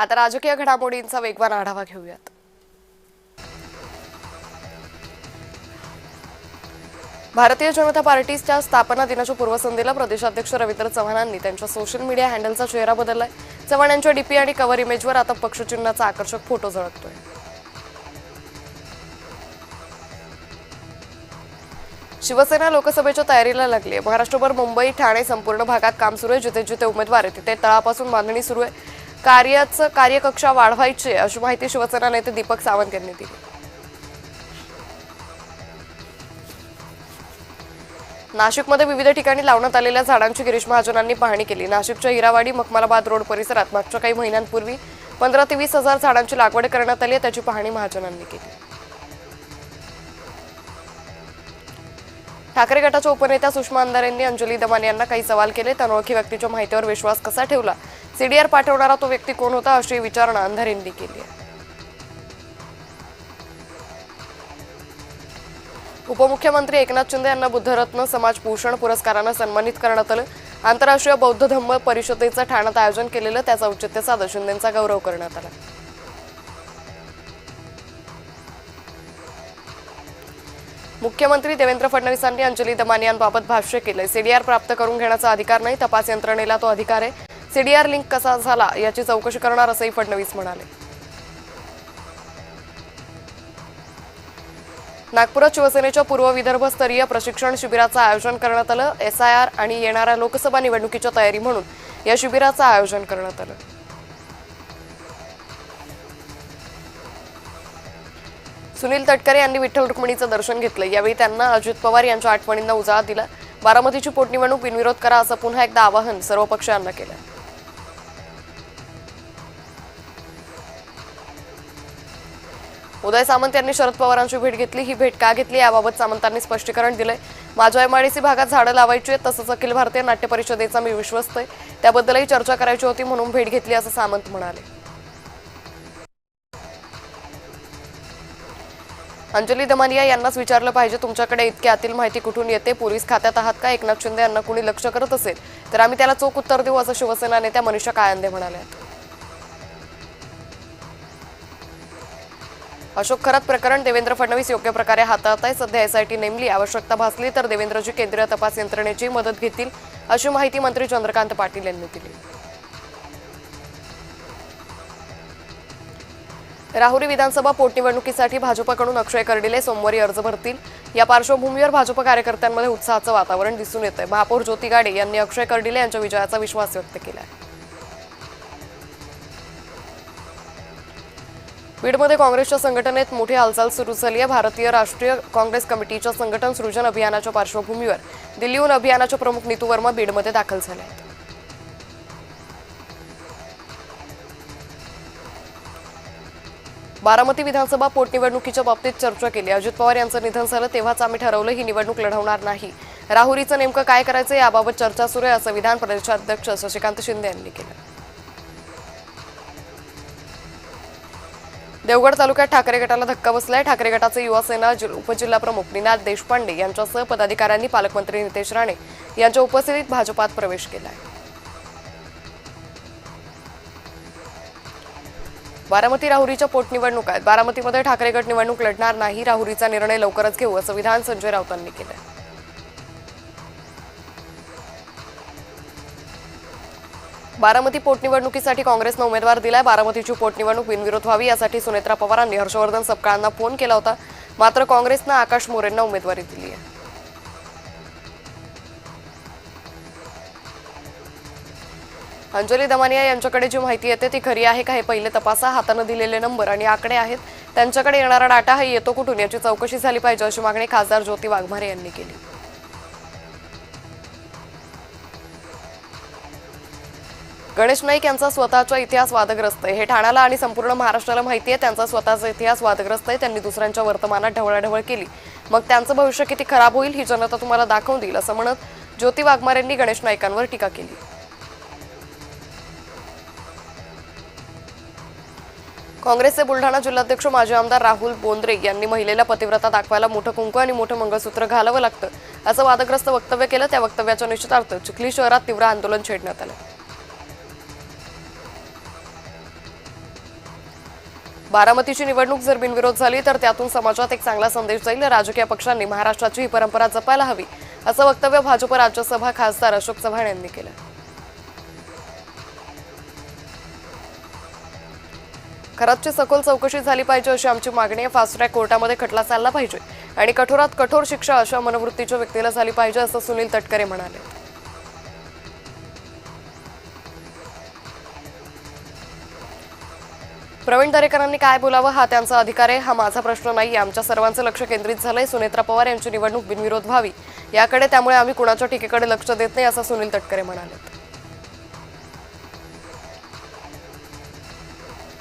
आता राजकीय घडामोडींचा वेगवान आढावा घेऊयात। भारतीय जनता पार्टीच्या स्थापना दिनाच्या पूर्वसंध्येला प्रदेशाध्यक्ष रवींद्र चव्हाणांनी त्यांच्या सोशल मीडिया हँडलचा चेहरा बदललाय। चव्हाण यांच्या डीपी आणि कव्हर इमेजवर आता पक्षचिन्हाचा आकर्षक फोटो झळकतोय। शिवसेना लोकसभेच्या तयारीला लागली आहे। महाराष्ट्रभर मुंबई, ठाणे संपूर्ण भागात काम सुरू आहे। जिथे जिथे उमेदवार आहेत तिथे तळापासून बांधणी सुरू आहे। कार्यकक्षा वाढवायची अशी माहिती शिवसेना नेते दीपक सावंत यांनी दिली। नाशिकमध्ये विविध ठिकाणी लावण्यात आलेल्या झाडांची गिरीश महाजनांनी पाहणी केली। नाशिकच्या हिरावाडी मखमलाबाद रोड परिसरात मागच्या काही महिन्यांपूर्वी 15 ते 20 हजार झाडांची लागवड करण्यात आली आहे। त्याची पाहणी महाजनांनी केली। ठाकरे गटाच्या उपनेत्या सुषमा अंधारे यांनी अंजली दमानी यांना काही सवाल केले। अनोळखी व्यक्तीच्या माहितीवर विश्वास कसा ठेवला, सीडीआर पाठवणारा तो व्यक्ती कोण होता, अशी विचारणा अंधारे यांनी केली आहे। उपमुख्यमंत्री एकनाथ शिंदे यांना बुद्धरत्न समाजभूषण पुरस्कारानं सन्मानित करण्यात आलं। आंतरराष्ट्रीय बौद्ध धम्म परिषदेचं ठाण्यात आयोजन केलेलं त्याचं औचित्य साधत शिंदेंचा गौरव करण्यात आला। मुख्यमंत्री देवेंद्र फडणवीसांनी अंजली दमानी यांबाबत भाष्य केलंय। सीडीआर प्राप्त करून घेण्याचा अधिकार नाही, तपास यंत्रणेला तो अधिकार आहे। सीडीआर लिंक कसा झाला याची चौकशी करणार असंही फडणवीस म्हणाले। नागपुरात शिवसेनेच्या पूर्व विदर्भ स्तरीय प्रशिक्षण शिबिराचं आयोजन करण्यात आलं। SIR आणि येणाऱ्या लोकसभा निवडणुकीच्या तयारी म्हणून या शिबिराचं आयोजन करण्यात आलं। सुनील तटकरे यांनी विठ्ठल रुक्मिणीचं दर्शन घेतलं। यावेळी त्यांना अजित पवार यांच्या आठवणींना उजाळा दिला। बारामतीची पोटनिवडणूक बिनविरोध करा असं पुन्हा एकदा आवाहन सर्व पक्षांना केलं। उदय सामंत यांनी शरद पवारांची भेट घेतली। ही भेट का घेतली याबाबत सामंतांनी स्पष्टीकरण दिलंय। माझ्या MIDC भागात झाडं लावायची आहेत, तसंच अखिल भारतीय नाट्य परिषदेचा मी विश्वस्त आहे, त्याबद्दलही चर्चा करायची होती म्हणून भेट घेतली असं सामंत म्हणाले। अंजली दमानिया यांनाच विचारलं पाहिजे, तुमच्याकडे इतकी आतील माहिती कुठून येते? पोलीस खात्यात आहात का? एकनाथ शिंदे यांना कुणी लक्ष करत असेल तर आम्ही त्याला चोख उत्तर देऊ असं शिवसेना नेत्या मनीषा कायंदे म्हणाल्या। अशोक खरात प्रकरण देवेंद्र फडणवीस योग्य प्रकारे हाताळत आहे। सध्या SIT नेमली, आवश्यकता भासली तर देवेंद्रजी केंद्रीय तपास यंत्रणेची मदत घेतील अशी माहिती मंत्री चंद्रकांत पाटील यांनी दिली। राहुरी विधानसभा पोटनिवडणुकीसाठी भाजपकडून अक्षय कर्डिले सोमवारी अर्ज भरतील। या पार्श्वभूमीवर भाजप कार्यकर्त्यांमध्ये उत्साहाचं वातावरण दिसून येतंय। महापौर ज्योती गाडे यांनी अक्षय कर्डिले यांच्या विजयाचा विश्वास व्यक्त केलाय। बीडमध्ये काँग्रेसच्या संघटनेत मोठी हालचाल सुरू झाली आहे। भारतीय राष्ट्रीय काँग्रेस कमिटीच्या संघटन सृजन अभियानाच्या पार्श्वभूमीवर दिल्लीहून अभियानाचे प्रमुख नीतू वर्मा बीडमध्ये दाखल झाले आहेत। बारामती विधानसभा पोटनिवडणुकीच्या बाबतीत चर्चा केली। अजित पवार यांचं निधन झालं तेव्हाच आम्ही ठरवलं ही निवडणूक लढवणार नाही। राहुरीचं नेमकं काय करायचं याबाबत चर्चा सुरू आहे असं विधान परिषदाध्यक्ष शशिकांत शिंदे यांनी केलं। देवगड तालुक्यात ठाकरे गटाला धक्का बसलाय। ठाकरे गटाचे युवा सेना उपजिल्हाप्रमुख निनाद देशपांडे यांच्यासह पदाधिकाऱ्यांनी पालकमंत्री नितेश राणे यांच्या उपस्थितीत भाजपात प्रवेश केलाय। बारामती राहुरीच्या पोटनिवडणूक आहेत। बारामतीमध्ये ठाकरे गट निवडणूक लढणार नाही, राहुरीचा निर्णय लवकरच घेऊ असं विधान संजय राऊतांनी केलं। बारामती पोटनिवडणुकीसाठी काँग्रेसनं उमेदवार दिलाय। बारामतीची पोटनिवडणूक बिनविरोध व्हावी यासाठी सुनेत्रा पवारांनी हर्षवर्धन सपकाळांना फोन केला होता, मात्र काँग्रेसनं आकाश मोरेंना उमेदवारी दिली आहे। अंजली दमानिया यांच्याकडे जी माहिती येते ती खरी आहे का हे पहिले तपासा। हाताने दिलेले नंबर आणि आकडे आहेत, त्यांच्याकडे येणारा डाटा हा येतो कुठून याची चौकशी झाली पाहिजे अशी मागणी खासदार ज्योती वाघमारे यांनी केली। गणेश नाईक यांचा स्वतःचा इतिहास वादग्रस्त आहे। हे ठाण्याला आणि संपूर्ण महाराष्ट्राला माहिती आहे त्यांचा स्वतःचा इतिहास वादग्रस्त आहे। त्यांनी दुसऱ्यांच्या वर्तमानात ढवळाढवळ केली, मग त्यांचं भविष्य किती खराब होईल ही जनता तुम्हाला दाखवून देईल असं म्हणत ज्योती वाघमारेंनी गणेश नाईकांवर टीका केली। काँग्रेसचे बुलढाणा जिल्हाध्यक्ष माजी आमदार राहुल बोंद्रे यांनी महिलेला पतिव्रता दाखवायला मोठं कुंकू आणि मोठं मंगळसूत्र घालावं लागतं असं वादग्रस्त वक्तव्य केलं। त्या वक्तव्याच्या निषेधार्थ चिखली शहरात तीव्र आंदोलन छेडण्यात आलं। बारामतीची निवडणूक जर बिनविरोध झाली तर त्यातून समाजात एक चांगला संदेश जाईल. राजकीय पक्षांनी महाराष्ट्राची ही परंपरा जपायला हवी, असं वक्तव्य भाजप राज्यसभा खासदार अशोक चव्हाण यांनी केलं. खरातची सखोल चौकशी झाली पाहिजे अशी आमची मागणी आहे. फास्ट ट्रॅक कोर्टामध्ये खटला चालला पाहिजे आणि कठोरात कठोर शिक्षा अशा मनोवृत्तीच्या व्यक्तीला झाली पाहिजे, असं सुनील तटकरे म्हणाले. प्रवीण दरेकरांनी काय बोलावं हा त्यांचा अधिकार आहे, हा माझा प्रश्न नाही. आमच्या सर्वांचं लक्ष केंद्रित झालंय सुनेत्रा पवार यांची निवडणूक बिनविरोध व्हावी याकडे, त्यामुळे आम्ही कुणाच्या टीकेकडे लक्ष देत नाही, असं सुनील तटकरे म्हणाले.